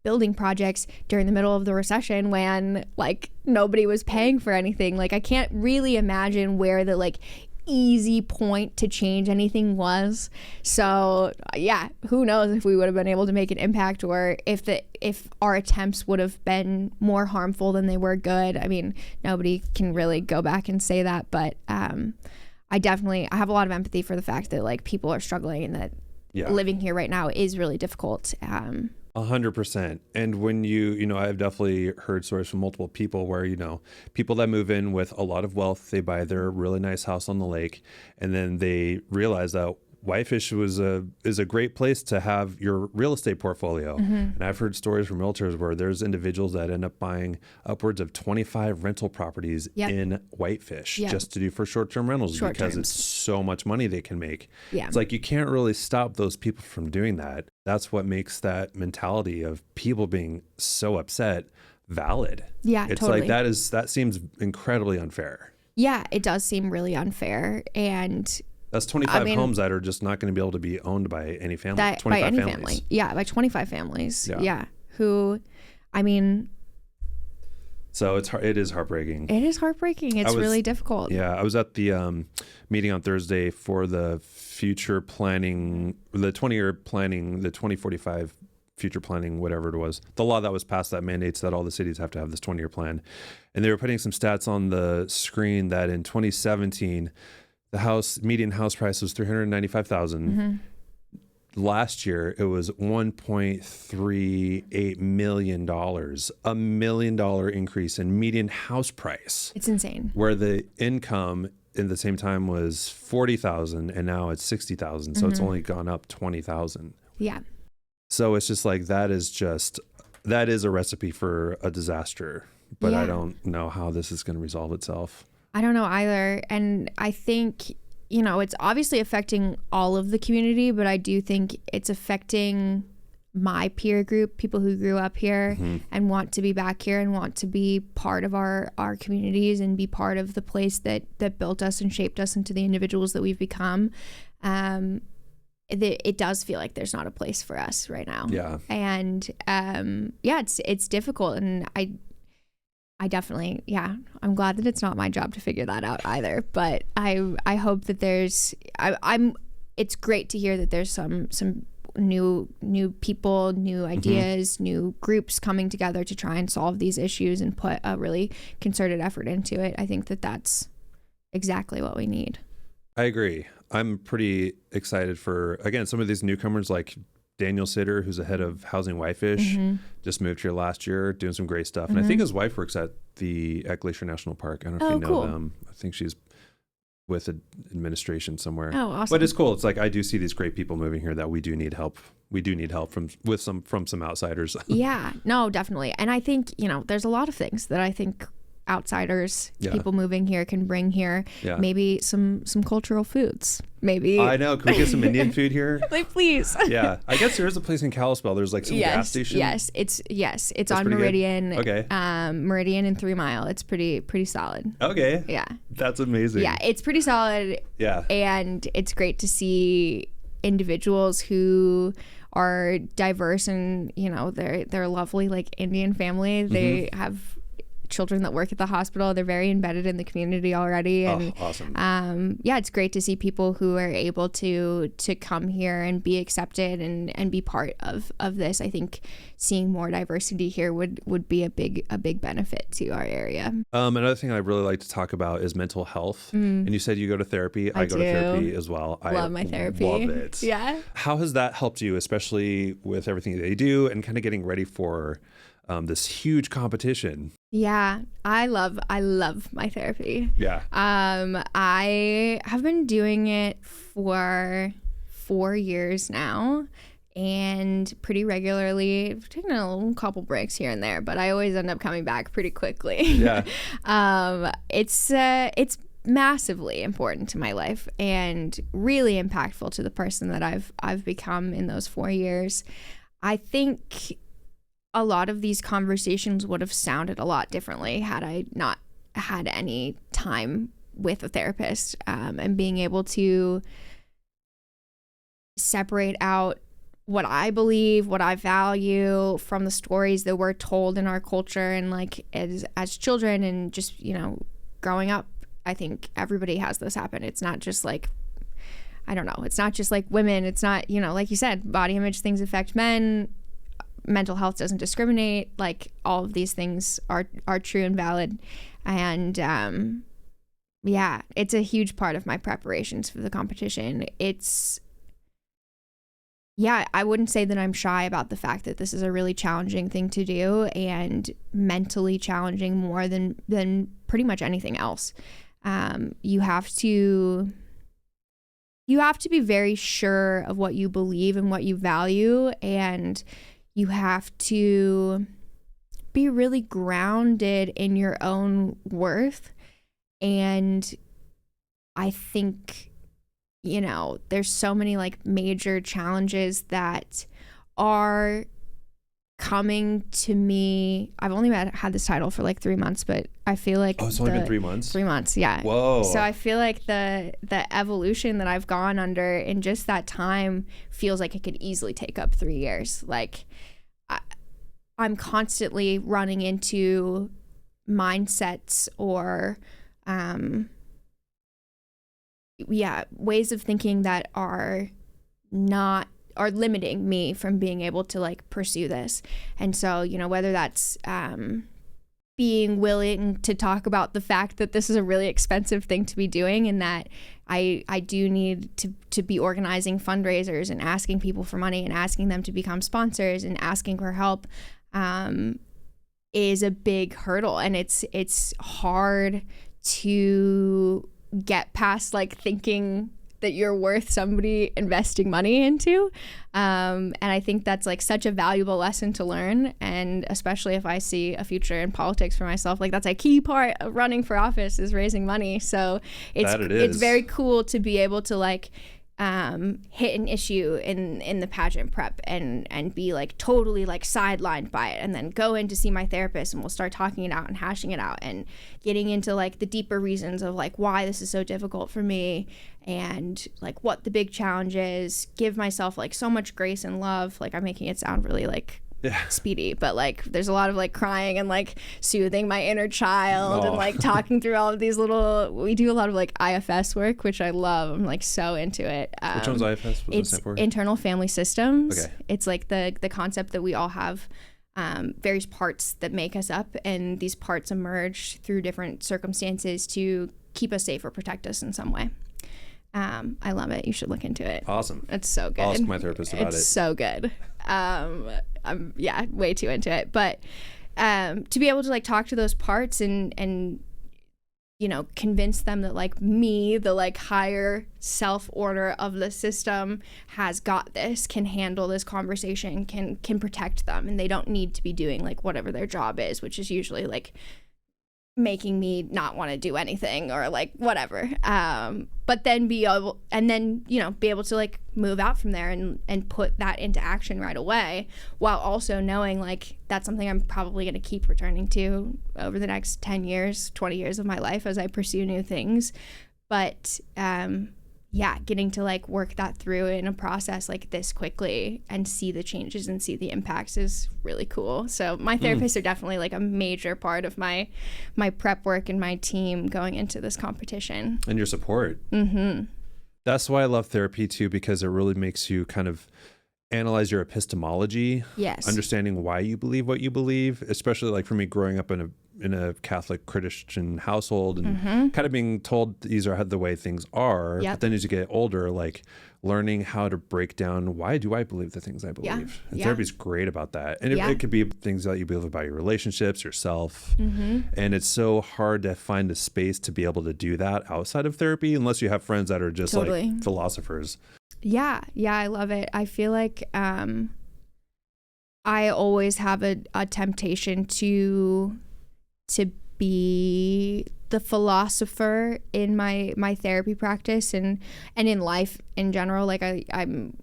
building projects during the middle of the recession when like nobody was paying for anything. Like I can't really imagine where the like easy point to change anything was. So yeah, who knows if we would have been able to make an impact, or if our attempts would have been more harmful than they were good. I mean, nobody can really go back and say that, but I have a lot of empathy for the fact that like people are struggling, and that living here right now is really difficult. 100%. And when I've definitely heard stories from multiple people where, people that move in with a lot of wealth, they buy their really nice house on the lake, and then they realize that Whitefish is a great place to have your real estate portfolio. And I've heard stories from realtors where there's individuals that end up buying upwards of 25 rental properties in Whitefish just to do for short-term rentals because it's so much money they can make. Yeah. It's like you can't really stop those people from doing that. That's what makes that mentality of people being so upset valid. Yeah, it's totally. Like that seems incredibly unfair. Yeah, it does seem really unfair. And that's 25 homes that are just not going to be able to be owned by any family. By any family. Yeah, by 25 families. Yeah. Who, so it is heartbreaking. It is heartbreaking. It's really difficult. Yeah, I was at the meeting on Thursday for the future planning, the 20-year planning, the 2045 future planning, whatever it was, the law that was passed that mandates that all the cities have to have this 20-year plan. And they were putting some stats on the screen that in 2017, the median house price was $395,000. Last year, it was $1.38 million, $1 million increase in median house price. It's insane. Where the income in the same time was 40,000 and now it's 60,000. So it's only gone up 20,000. Yeah. So it's just like, that is a recipe for a disaster, but I don't know how this is going to resolve itself. I don't know either. And I think, it's obviously affecting all of the community, but I do think it's affecting my peer group, people who grew up here and want to be back here and want to be part of our communities and be part of the place that built us and shaped us into the individuals that we've become. It does feel like there's not a place for us right now. Yeah. And it's difficult. And I definitely, I'm glad that it's not my job to figure that out either. But I hope that it's great to hear that there's some new people, new ideas, new groups coming together to try and solve these issues and put a really concerted effort into it. I think that that's exactly what we need. I agree. I'm pretty excited for, again, some of these newcomers like Daniel Sitter, who's the head of Housing Whitefish, just moved here last year, doing some great stuff. And I think his wife works at Glacier National Park. I don't know if you know them. I think she's with administration somewhere. Oh, awesome. But it's cool. It's like, I do see these great people moving here that we do need help. We do need help from some outsiders. Yeah, no, definitely. And I think, there's a lot of things that I think outsiders, people moving here can bring here. Yeah. Maybe some cultural foods. Maybe. I know. Can we get some Indian food here? Like, please. Yeah. I guess there is a place in Kalispell. There's like some gas station. It's on Meridian. Good? Okay. Meridian and 3 Mile. It's pretty solid. Okay. Yeah. That's amazing. Yeah, it's pretty solid. Yeah. And it's great to see individuals who are diverse and, they're lovely, like Indian family. They have children that work at the hospital. They're very embedded in the community already. And awesome. It's great to see people who are able to come here and be accepted and be part of this. I think seeing more diversity here would be a big benefit to our area. Another thing I really like to talk about is mental health. And you said you go to therapy. I go to therapy as well. I love my therapy. Love it. Yeah. How has that helped you, especially with everything that you do and kind of getting ready for this huge competition? Yeah, I love my therapy. Yeah. I have been doing it for 4 years now and pretty regularly. I've taken a couple breaks here and there, but I always end up coming back pretty quickly. Yeah. It's massively important to my life and really impactful to the person that I've become in those 4 years. I think a lot of these conversations would have sounded a lot differently had I not had any time with a therapist, and being able to separate out what I believe, what I value from the stories that we're told in our culture and like as children and just, growing up. I think everybody has this happen. It's not just like, I don't know, it's not just like women. It's not, like you said, body image things affect men. Mental health doesn't discriminate. Like all of these things are true and valid. And it's a huge part of my preparations for the competition. I wouldn't say that I'm shy about the fact that this is a really challenging thing to do and mentally challenging more than pretty much anything else. You have to be very sure of what you believe and what you value, and you have to be really grounded in your own worth. And I think, there's so many like major challenges that are coming to me. I've only had this title for like 3 months, but I feel like it's only been 3 months. 3 months, yeah. Whoa. So I feel like the evolution that I've gone under in just that time feels like it could easily take up 3 years. Like I'm constantly running into mindsets or ways of thinking that are limiting me from being able to like pursue this. And so, whether that's being willing to talk about the fact that this is a really expensive thing to be doing and that I do need to be organizing fundraisers and asking people for money and asking them to become sponsors and asking for help is a big hurdle. And it's hard to get past like thinking that you're worth somebody investing money into. And I think that's like such a valuable lesson to learn. And especially if I see a future in politics for myself, like that's a key part of running for office is raising money. So it's very cool to be able to like hit an issue in the pageant prep and be like totally like sidelined by it, and then go in to see my therapist and we'll start talking it out and hashing it out and getting into like the deeper reasons of like why this is so difficult for me and like what the big challenge is. Give myself like so much grace and love. Like I'm making it sound really like speedy, but like there's a lot of like crying and like soothing my inner child and like talking through all of these we do a lot of like IFS work, which I love. I'm like so into it. Which one's IFS? It's internal family systems. Okay. It's like the concept that we all have various parts that make us up, and these parts emerge through different circumstances to keep us safe or protect us in some way. I love it. You should look into it. Awesome. It's so good. I'll ask my therapist about it. It's so good. I'm way too into it. But to be able to like talk to those parts and you know, convince them that like me, the like higher self order of the system has got this, can handle this conversation, can protect them, and they don't need to be doing like whatever their job is, which is usually like making me not want to do anything or like whatever, but then be able to like move out from there and put that into action right away, while also knowing like that's something I'm probably going to keep returning to over the next 10 years 20 years of my life as I pursue new things. But getting to like work that through in a process like this quickly and see the changes and see the impacts is really cool. So my therapists are definitely like a major part of my prep work and my team going into this competition. And your support. Mm-hmm. That's why I love therapy too, because it really makes you kind of analyze your epistemology. Yes. Understanding why you believe what you believe, especially like for me growing up in a Catholic Christian household and kind of being told these are the way things are. Yep. But then as you get older, like learning how to break down, why do I believe the things I believe? And therapy is great about that. And it could be things that you believe about your relationships, yourself. And it's so hard to find a space to be able to do that outside of therapy, unless you have friends that are just like philosophers. Yeah, I love it. I feel like I always have a temptation to be the philosopher in my therapy practice and in life in general. Like I'm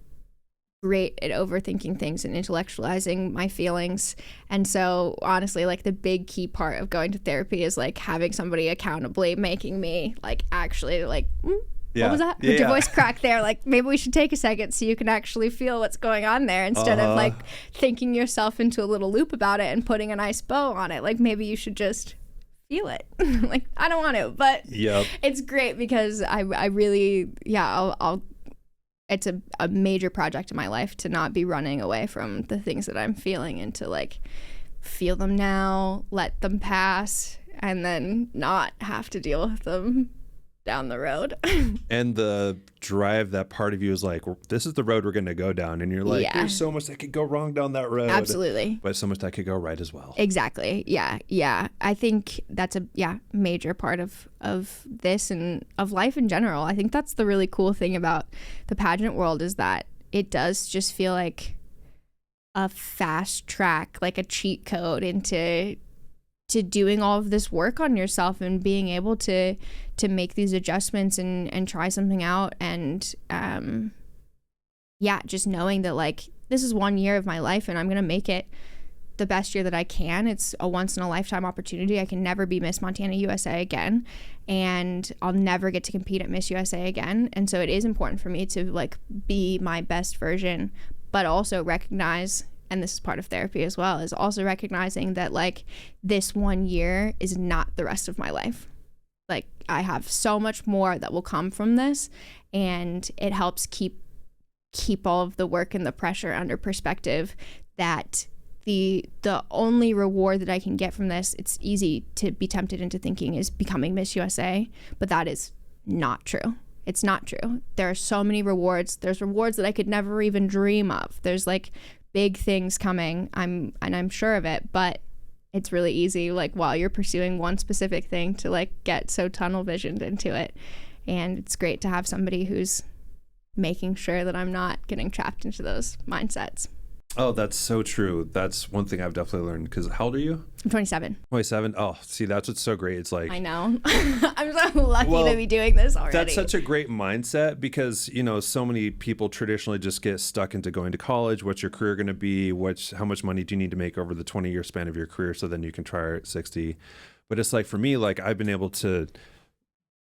great at overthinking things and intellectualizing my feelings. And so honestly, like the big key part of going to therapy is like having somebody accountably making me like actually like what was that? Did your voice crack there? Like maybe we should take a second so you can actually feel what's going on there instead of like thinking yourself into a little loop about it and putting a nice bow on it. Like maybe you should just feel it. Like I don't want to, but it's great because I really it's a major project in my life to not be running away from the things that I'm feeling and to like feel them now, let them pass, and then not have to deal with them down the road. And the drive, that part of you is like, this is the road we're going to go down, and you're like, there's so much that could go wrong down that road. Absolutely. But so much that could go right as well. Exactly. Yeah. I think that's a major part of this and of life in general. I think that's the really cool thing about the pageant world, is that it does just feel like a fast track, like a cheat code into doing all of this work on yourself and being able to make these adjustments and try something out. And just knowing that like this is 1 year of my life and I'm going to make it the best year that I can. It's a once in a lifetime opportunity. I can never be Miss Montana USA again, and I'll never get to compete at Miss USA again. And so it is important for me to like be my best version, but also recognize, and this is part of therapy as well, is also recognizing that like this 1 year is not the rest of my life. Like I have so much more that will come from this, and it helps keep all of the work and the pressure under perspective, that the only reward that I can get from this, it's easy to be tempted into thinking, is becoming Miss USA, but that is not true. It's not true. There are so many rewards. There's rewards that I could never even dream of. There's like big things coming, I'm sure of it, but it's really easy, like while you're pursuing one specific thing, to like get so tunnel visioned into it. And it's great to have somebody who's making sure that I'm not getting trapped into those mindsets. Oh, that's so true. That's one thing I've definitely learned. Because how old are you? I'm 27. 27? Oh, see, that's what's so great. It's like... I know. I'm so lucky to be doing this already. That's such a great mindset because, you know, so many people traditionally just get stuck into going to college. What's your career going to be? How much money do you need to make over the 20-year span of your career so then you can try at 60? But it's like, for me, like, I've been able to...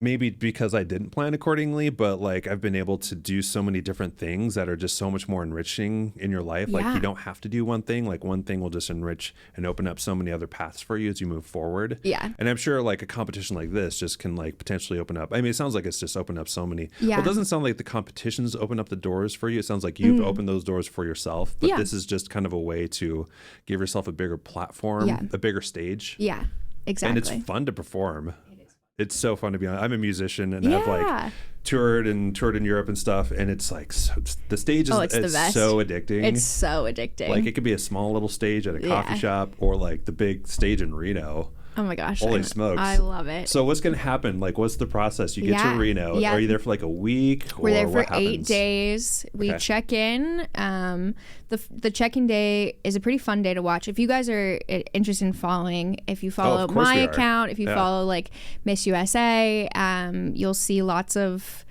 Maybe because I didn't plan accordingly, but like I've been able to do so many different things that are just so much more enriching in your life. Yeah. Like you don't have to do one thing. Like one thing will just enrich and open up so many other paths for you as you move forward. Yeah. And I'm sure like a competition like this just can like potentially open up. I mean, it sounds like it's just opened up so many. Yeah. Well, it doesn't sound like the competitions open up the doors for you. It sounds like you've opened those doors for yourself. But this is just kind of a way to give yourself a bigger platform, a bigger stage. Yeah, exactly. And it's fun to perform. It's so fun to be on. I'm a musician and I've like toured in Europe and stuff. And it's like, the stage is it's the best. So addicting. It's so addicting. Like it could be a small little stage at a coffee shop or like the big stage in Reno. Oh my gosh. Holy smokes. I love it. So what's going to happen? Like, what's the process? You get to Reno. Are you there for like a week? We're there for 8 days. We check in. The check-in day is a pretty fun day to watch. If you guys are interested in following, if you follow my account, if you follow like Miss USA, you'll see lots of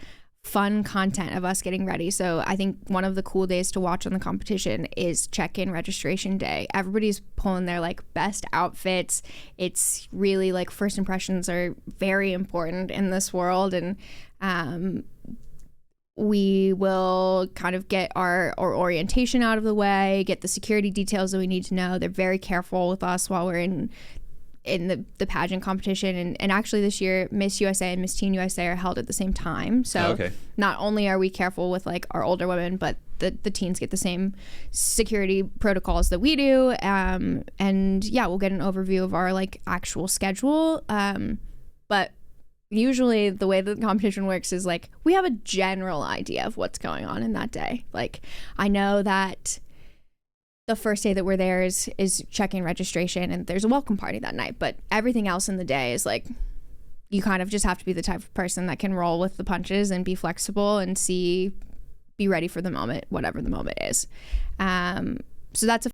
fun content of us getting ready. So I think one of the cool days to watch on the competition is check-in registration day. Everybody's pulling their like best outfits. It's really like first impressions are very important in this world, and we will kind of get our orientation out of the way, get the security details that we need to know. They're very careful with us while we're in the pageant competition, and actually this year Miss USA and Miss Teen USA are held at the same time, so not only are we careful with like our older women, but the teens get the same security protocols that we do, and we'll get an overview of our like actual schedule, but usually the way that the competition works is like we have a general idea of what's going on in that day. Like I know that the first day that we're there is check-in registration, and there's a welcome party that night, but everything else in the day is like you kind of just have to be the type of person that can roll with the punches and be flexible and be ready for the moment, whatever the moment is. So that's a